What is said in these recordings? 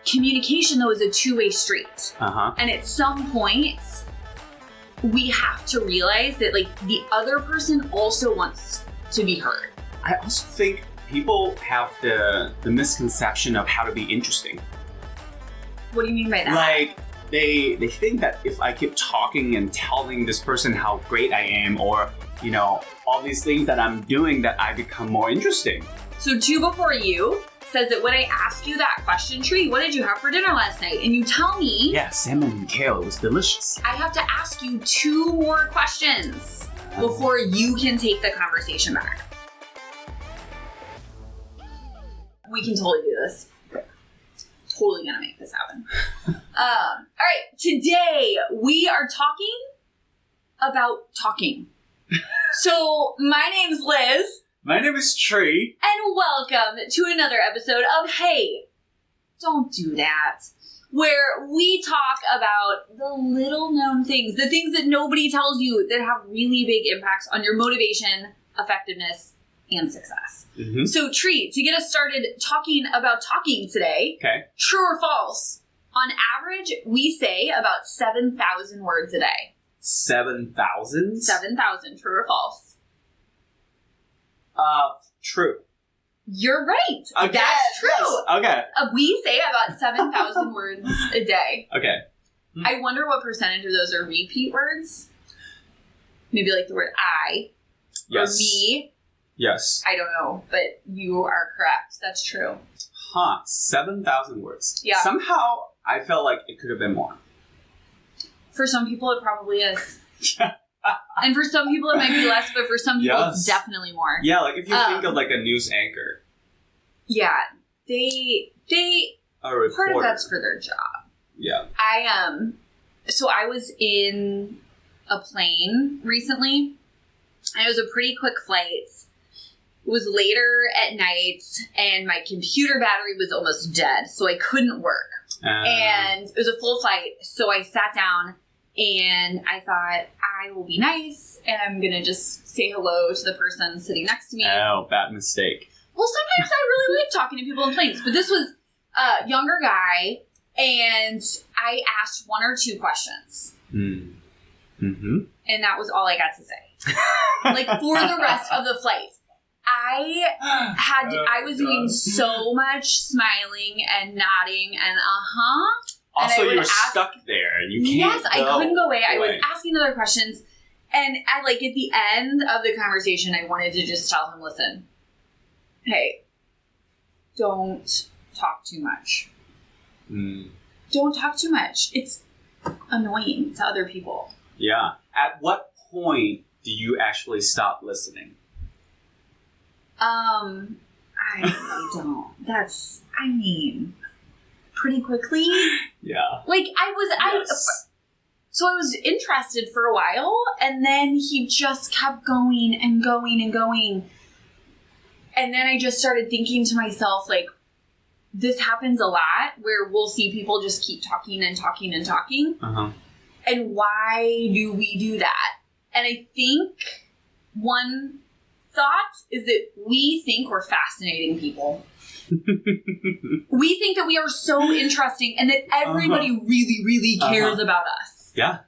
communication, though, is a two-way street. And at some point, we have to realize that, like, the other person also wants to be heard. I also think people have the misconception of how to be interesting. What do you mean by that? Like, they think that if I keep talking and telling this person how great I am, or, you know, all these things that I'm doing, that I become more interesting. So 2 before you says that when I ask you that question, Tree, what did you have for dinner last night? And you tell me... Yeah, salmon and kale. It was delicious. I have to ask you 2 more questions before you can take the conversation back. We can totally do this. Totally gonna make this happen. All right, today we are talking about talking. So my name's Liz. My name is Tree. And welcome to another episode of Hey, Don't Do That, where we talk about the little known things, the things that nobody tells you that have really big impacts on your motivation, effectiveness, and success. So Tree, to get us started talking about talking today, true or false? On average, we say about 7,000 words a day. 7,000? 7,000, true or false? True. You're right. Okay. That's true. Yes. Okay. We say about 7,000 words a day. Okay. I wonder what percentage of those are repeat words. Maybe like the word I. Yes. Or me. Yes. I don't know, but you are correct. That's true. 7,000 words. Yeah. Somehow, I felt like it could have been more. For some people, it probably is. And for some people, it might be less, but for some people, it's definitely more. Yeah, like if you think of like a news anchor. Yeah. They a reporter. Part of that's for their job. Yeah. So I was in a plane recently, and it was a pretty quick flight. It was later at night, and my computer battery was almost dead, so I couldn't work. And it was a full flight, so I sat down, and I thought, I will be nice, and I'm going to just say hello to the person sitting next to me. Oh, bad mistake. Well, sometimes I really like talking to people in planes, but this was a younger guy, and I asked 1 or 2 questions. And that was all I got to say. Like, for the rest of the flight. I was doing so much smiling and nodding and Also, and you were stuck there. You can't I couldn't go away. I was asking other questions. And at the end of the conversation, I wanted to just tell him, listen, hey, don't talk too much. Don't talk too much. It's annoying to other people. Yeah. At what point do you actually stop listening? I really don't. Pretty quickly. Yeah. Like, so I was interested for a while, and then he just kept going and going and going. And then I just started thinking to myself, like, this happens a lot, where we'll see people just keep talking and talking and talking. And why do we do that? And I think one thought is that we think we're fascinating people. We think that we are so interesting and that everybody really, really cares about us. Yeah.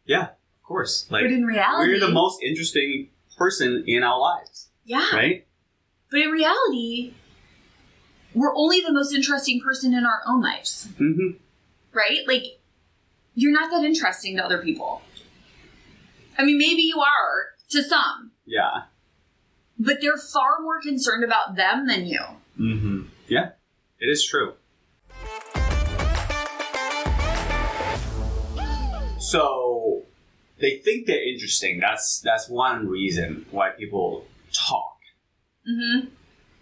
Yeah, of course. Like, but in reality, we're the most interesting person in our lives. Yeah. Right? But in reality, we're only the most interesting person in our own lives. Right? Like, you're not that interesting to other people. I mean, maybe you are to some. Yeah. But they're far more concerned about them than you. Yeah, it is true. So, they think they're interesting. That's one reason why people talk.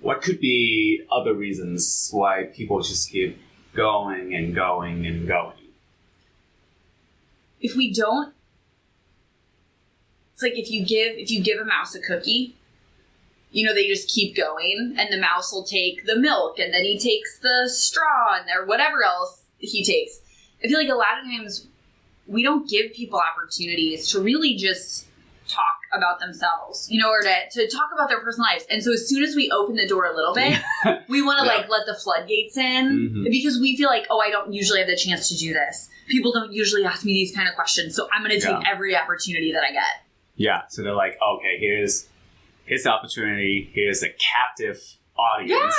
What could be other reasons why people just keep going and going and going? If we don't, it's like if you give a mouse a cookie, you know, they just keep going, and the mouse will take the milk, and then he takes the straw, or whatever else he takes. I feel like a lot of times we don't give people opportunities to really just talk about themselves, or to talk about their personal lives. And so as soon as we open the door a little bit, we want to let the floodgates in because we feel like, I don't usually have the chance to do this. People don't usually ask me these kind of questions. So I'm going to take every opportunity that I get. Yeah. So they're like, okay, here's the opportunity. Here's a captive audience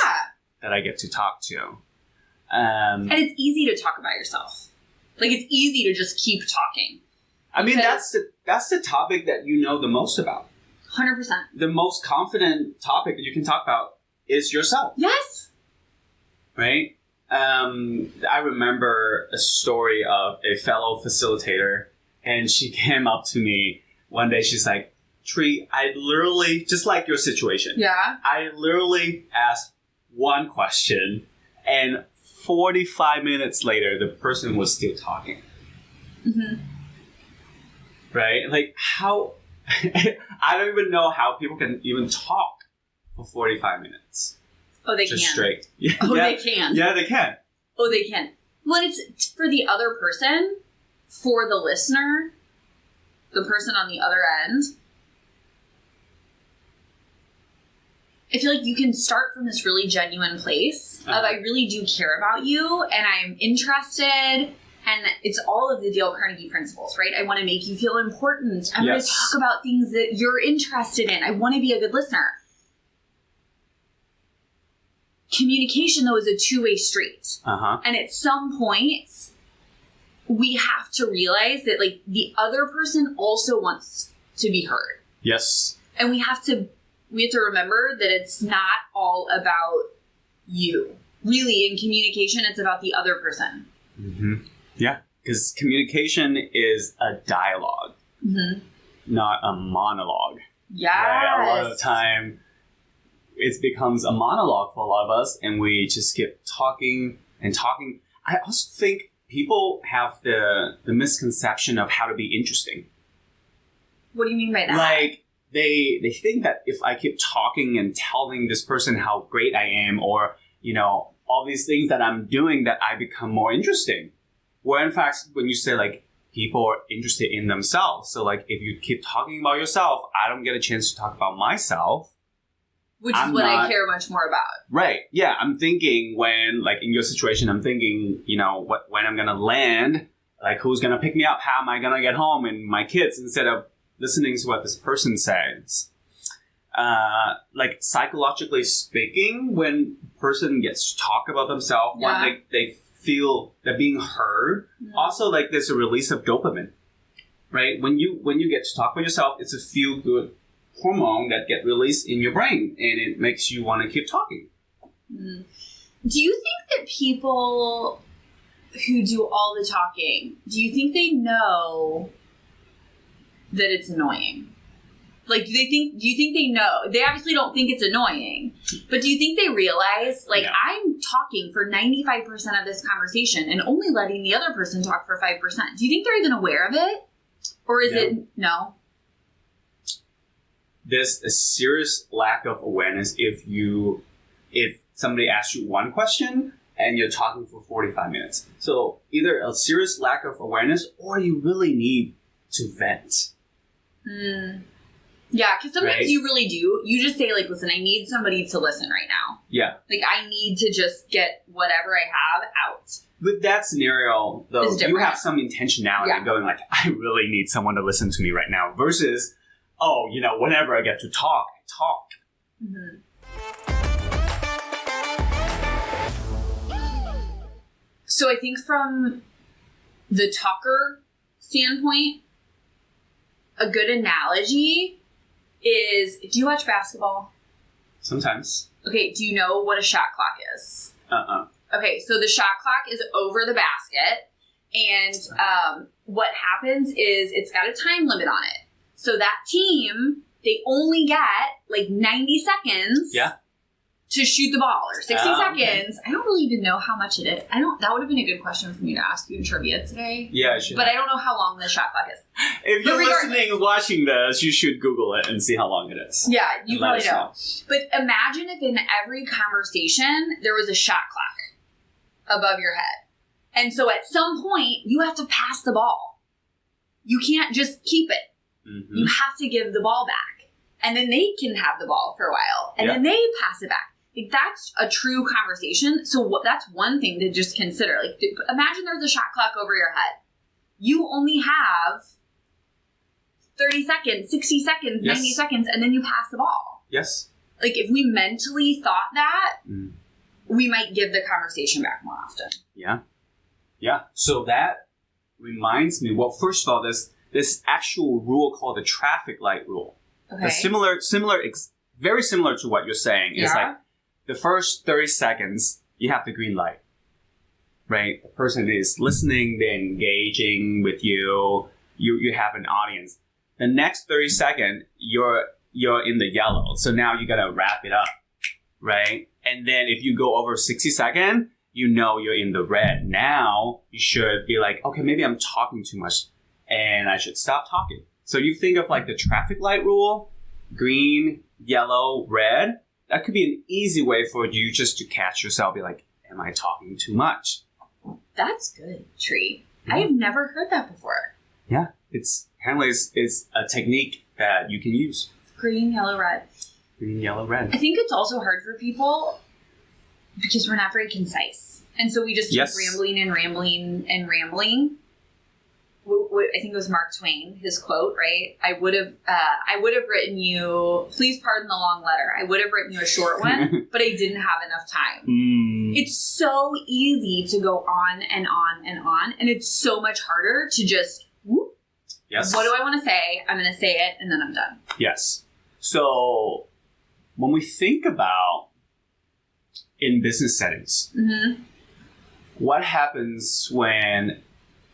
that I get to talk to. And it's easy to talk about yourself. Like, it's easy to just keep talking. I mean, that's the topic that you know the most about. 100%. The most confident topic that you can talk about is yourself. Yes. Right? I remember a story of a fellow facilitator, and she came up to me one day. She's like, Tree, I literally, just like your situation. Yeah. I literally asked one question, and 45 minutes later, the person was still talking. Mm-hmm. Right? Like, how... I don't even know how people can even talk for 45 minutes. Oh, they just can. Straight. Yeah, they can. Yeah, they can. Oh, they can. Well, it's for the other person, for the listener, the person on the other end. I feel like you can start from this really genuine place of I really do care about you and I'm interested. And it's all of the Dale Carnegie principles, right? I want to make you feel important. I'm going to talk about things that you're interested in. I want to be a good listener. Communication, though, is a two-way street. And at some point, we have to realize that, like, the other person also wants to be heard. Yes. And we have to remember that it's not all about you. Really, in communication, it's about the other person. Mm-hmm. Yeah, because communication is a dialogue, not a monologue. Yes. Right? A lot of the time, it becomes a monologue for a lot of us, and we just keep talking and talking. I also think people have the misconception of how to be interesting. What do you mean by that? Like, they think that if I keep talking and telling this person how great I am, or, all these things that I'm doing, that I become more interesting. Where in fact, when you say, like, people are interested in themselves. So, like, if you keep talking about yourself, I don't get a chance to talk about myself. Which is what I care much more about. Right. Yeah. I'm thinking when, like, in your situation, I'm thinking, when I'm going to land, like, who's going to pick me up? How am I going to get home? And my kids, instead of listening to what this person says. Like, psychologically speaking, when a person gets to talk about themselves, when they feel they're being heard. Also, like, there's a release of dopamine, right? When you get to talk with yourself, it's a feel-good hormone that get released in your brain, and it makes you want to keep talking. Do you think that people who do all the talking, do you think they know that it's annoying? Like, do you think they know? They obviously don't think it's annoying, but do you think they realize, like, I'm talking for 95% of this conversation and only letting the other person talk for 5%. Do you think they're even aware of it? Or is it no? There's a serious lack of awareness if somebody asks you one question and you're talking for 45 minutes. So either a serious lack of awareness, or you really need to vent. Yeah, because sometimes you really do. You just say, like, listen, I need somebody to listen right now. Yeah. Like, I need to just get whatever I have out. With that scenario, though, you have some intentionality going, like, I really need someone to listen to me right now. Versus, whenever I get to talk, I talk. Mm-hmm. So I think from the talker standpoint, a good analogy is, do you watch basketball? Sometimes. Okay, do you know what a shot clock is? Okay, so the shot clock is over the basket, and what happens is it's got a time limit on it. So that team, they only get, like, 90 seconds to shoot the ball, or 60 seconds. Okay. I don't really even know how much it is. That would have been a good question for me to ask you in trivia today. Yeah, I should. But I don't know how long the shot clock is. If you're listening and watching this, you should Google it and see how long it is. Yeah, you probably know. But imagine if in every conversation there was a shot clock above your head. And so at some point, you have to pass the ball. You can't just keep it. Mm-hmm. You have to give the ball back. And then they can have the ball for a while. And then they pass it back. Like, that's a true conversation. So that's one thing to just consider. Like, imagine there's a shot clock over your head. You only have 30 seconds, 60 seconds, 90 seconds, and then you pass the ball. Yes. Like, if we mentally thought that, we might give the conversation back more often. Yeah. Yeah. So that reminds me, well, first of all, this actual rule called the traffic light rule. Okay. Very similar to what you're saying. It's like the first 30 seconds, you have the green light, right? The person is listening, they're engaging with you. You have an audience. The next 30 seconds, you're in the yellow. So now you got to wrap it up, right? And then if you go over 60 seconds, you know you're in the red. Now you should be like, okay, maybe I'm talking too much and I should stop talking. So you think of like the traffic light rule, green, yellow, red. That could be an easy way for you just to catch yourself, be like, am I talking too much? That's good, Tree. I have never heard that before. Yeah, apparently it's a technique that you can use. Green, yellow, red. Green, yellow, red. I think it's also hard for people because we're not very concise. And so we just keep rambling and rambling and rambling. I think it was Mark Twain, his quote, right? I would have written you, please pardon the long letter. I would have written you a short one, but I didn't have enough time. It's so easy to go on and on and on. And it's so much harder to just, whoop. Yes. What do I want to say? I'm going to say it and then I'm done. Yes. So when we think about in business settings, what happens when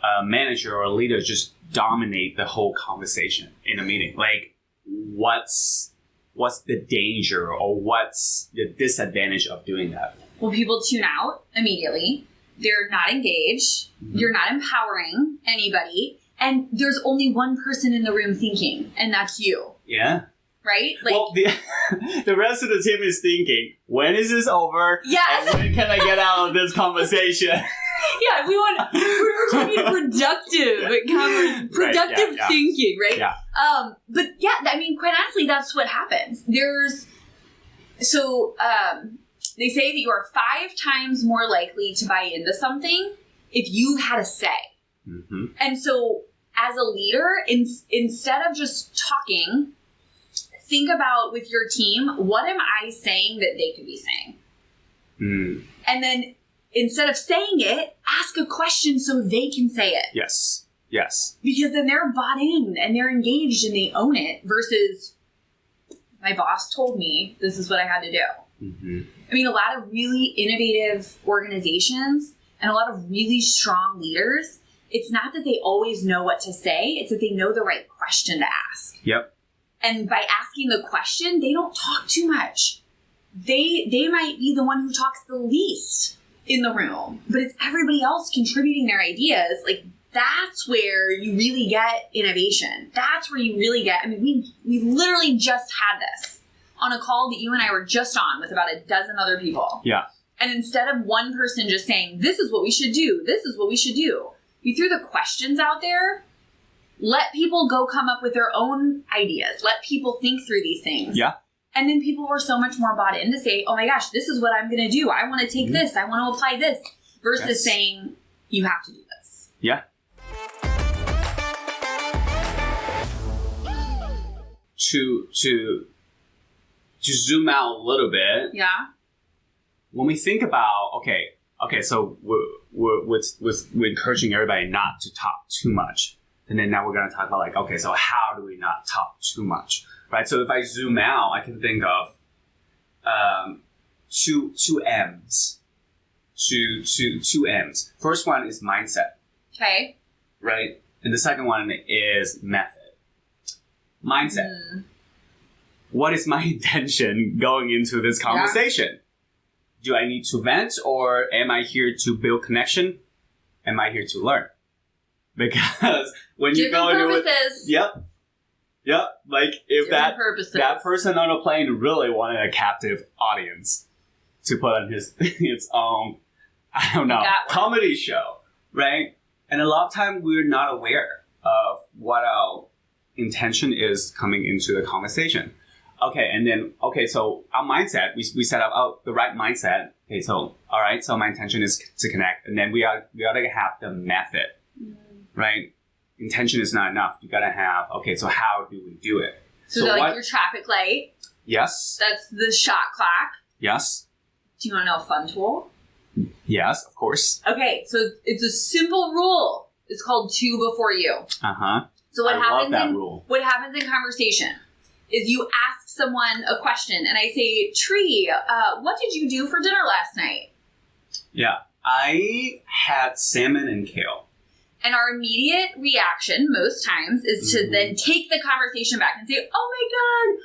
a manager or a leader just dominate the whole conversation in a meeting? Like, what's the danger or what's the disadvantage of doing that? Well, people tune out immediately. They're not engaged. You're not empowering anybody. And there's only one person in the room thinking, and that's you. Yeah. Right? Like, well, the rest of the team is thinking, when is this over? Yes. And when can I get out of this conversation? Yeah, we're trying to be productive thinking, right? Yeah. But yeah, I mean, quite honestly, that's what happens. They say that you are 5 times more likely to buy into something if you've had a say. And so as a leader, instead of just talking, think about with your team, what am I saying that they could be saying? And then instead of saying it, ask a question so they can say it. Yes. Yes. Because then they're bought in and they're engaged and they own it versus my boss told me this is what I had to do. I mean, a lot of really innovative organizations and a lot of really strong leaders, it's not that they always know what to say, it's that they know the right question to ask. Yep. And by asking the question, they don't talk too much. They might be the one who talks the least in the room, but it's everybody else contributing their ideas. Like, that's where you really get innovation. That's where you really get, I mean, we literally just had this on a call that you and I were just on with about a dozen other people. Yeah. And instead of one person just saying, this is what we should do, this is what we should do, we threw the questions out there. Let people go come up with their own ideas. Let people think through these things. Yeah. And then people were so much more bought in to say, oh my gosh, this is what I'm going to do. I want to take this. I want to apply this. Versus saying, you have to do this. Yeah. To zoom out a little bit. Yeah. When we think about, okay, so we're encouraging everybody not to talk too much. And then now we're going to talk about like, okay, so how do we not talk too much, right? So if I zoom out, I can think of two M's. Two M's. First one is mindset. Okay. Right? And the second one is method. Mindset. What is my intention going into this conversation? Yeah. Do I need to vent or am I here to build connection? Am I here to learn? Because when you go into it, yep. Like if that person on a plane really wanted a captive audience to put on his own, I don't know, comedy show, right? And a lot of time we're not aware of what our intention is coming into the conversation. Okay, and then, so our mindset, we set up the right mindset. Okay, so, all right, so my intention is to connect. And then we ought to have the method, right? Intention is not enough. You got to have, okay, so how do we do it? So like your traffic light. Yes. That's the shot clock. Yes. Do you want to know a fun tool? Yes, of course. Okay, so it's a simple rule. It's called two before you. Uh-huh. So what love that rule. What happens in conversation is you ask someone a question, and I say, Tree, what did you do for dinner last night? Yeah, I had salmon and kale. And our immediate reaction most times is to then take the conversation back and say, oh my God,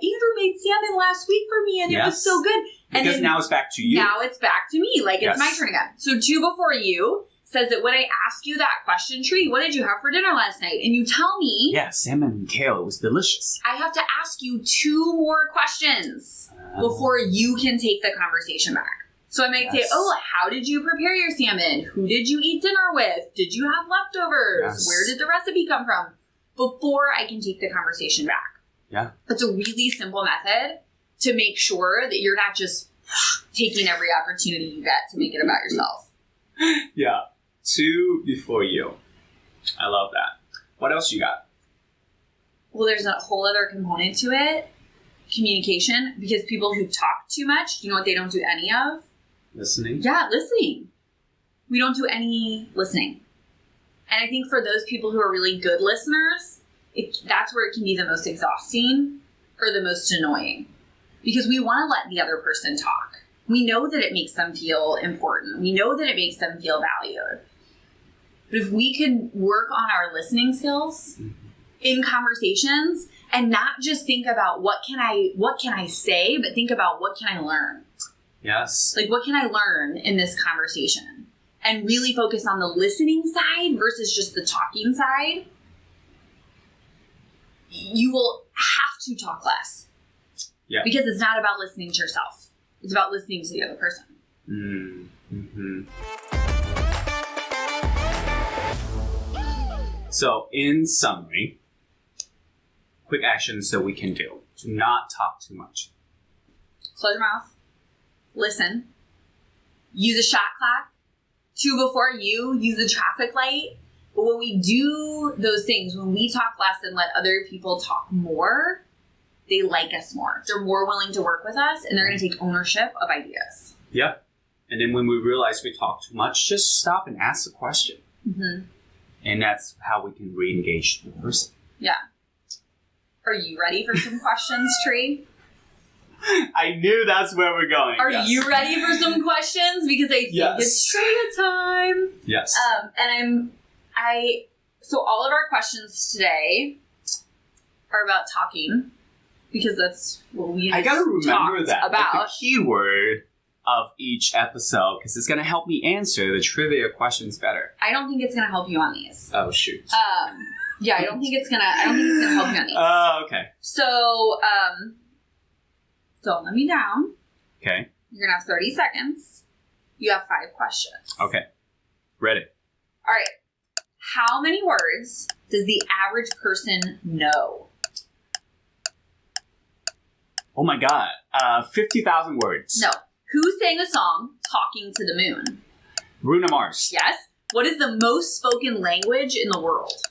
Andrew made salmon last week for me and it was so good. And because now it's back to you. Now it's back to me. Like it's my turn again. So two before you says that when I ask you that question, Tree, what did you have for dinner last night? And you tell me. Yeah, salmon and kale. It was delicious. I have to ask you two more questions before you can take the conversation back. So I might say, oh, how did you prepare your salmon? Who did you eat dinner with? Did you have leftovers? Yes. Where did the recipe come from? Before I can take the conversation back. Yeah. It's a really simple method to make sure that you're not just taking every opportunity you get to make it about yourself. Yeah. Two before you. I love that. What else you got? Well, there's a whole other component to it. Communication. Because people who talk too much, do you know what they don't do any of? Listening? Yeah, listening. We don't do any listening. And I think for those people who are really good listeners, that's where it can be the most exhausting or the most annoying. Because we want to let the other person talk. We know that it makes them feel important. We know that it makes them feel valued. But if we could work on our listening skills in conversations and not just think about what can I say, but think about what can I learn? Yes. Like, what can I learn in this conversation? And really focus on the listening side versus just the talking side. You will have to talk less. Yeah. Because it's not about listening to yourself. It's about listening to the other person. Mm-hmm. So, in summary, quick actions that we can do to not talk too much. Close your mouth. Listen. Use a shot clock. Two before you. Use the traffic light. But when we do those things, when we talk less and let other people talk more, they like us more. They're more willing to work with us, and they're going to take ownership of ideas. Yeah. And then when we realize we talk too much, just stop and ask the question. Mm-hmm. And that's how we can re-engage the person. Yeah. Are you ready for some questions, Tree? I knew that's where we're going. Are you ready for some questions? Because I think it's trivia time. Yes. So all of our questions today are about talking, because that's what we I gotta remember that about. Like the keyword of each episode, because it's gonna help me answer the trivia questions better. I don't think it's gonna help you on these. Oh shoot. Yeah, I don't think it's gonna help you on these. Oh, okay. So, don't let me down. Okay. You're gonna have 30 seconds. You have 5 questions. Okay. Ready. All right. How many words does the average person know? Oh my god. 50,000 words. No. Who sang a song, Talking to the Moon? Bruno Mars. Yes. What is the most spoken language in the world?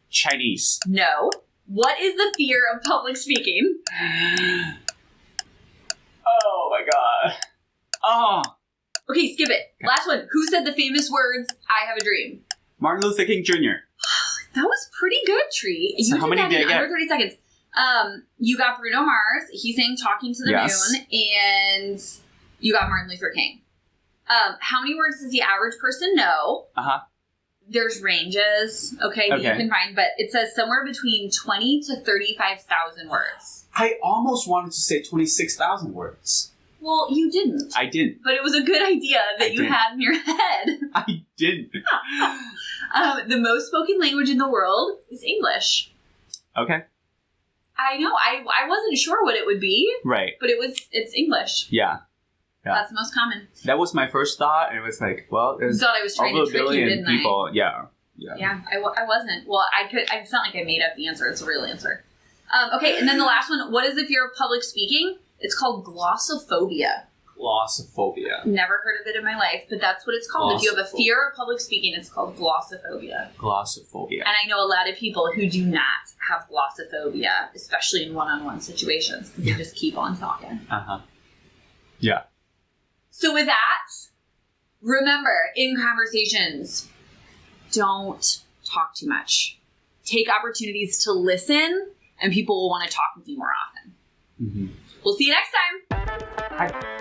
Chinese. No. What is the fear of public speaking? Oh my god. Oh. Okay, skip it. Okay. Last one. Who said the famous words, I have a dream? Martin Luther King Jr. That was pretty good, Tree. So you how many did I get? Under 30 seconds. You got Bruno Mars. He sang Talking to the Moon. And you got Martin Luther King. How many words does the average person know? Uh-huh. There's ranges, that you can find, but it says somewhere between 20 to 35,000 words. I almost wanted to say 26,000 words. Well, you didn't. I didn't. But it was a good idea that you had in your head. I didn't. The most spoken language in the world is English. Okay. I know. I wasn't sure what it would be. Right. But it's English. Yeah. That's the most common. That was my first thought, and it was like, well, there's you thought I was trying to trick you, didn't people. I? Yeah. Yeah, I wasn't. Well, it's not like I made up the answer. It's a real answer. Okay, and then the last one. What is the fear of public speaking? It's called glossophobia. Glossophobia. Never heard of it in my life, but that's what it's called. If you have a fear of public speaking, it's called glossophobia. Glossophobia. And I know a lot of people who do not have glossophobia, especially in one-on-one situations, because they just keep on talking. Yeah. So with that, remember, in conversations, don't talk too much. Take opportunities to listen, and people will want to talk with you more often. We'll see you next time. Bye.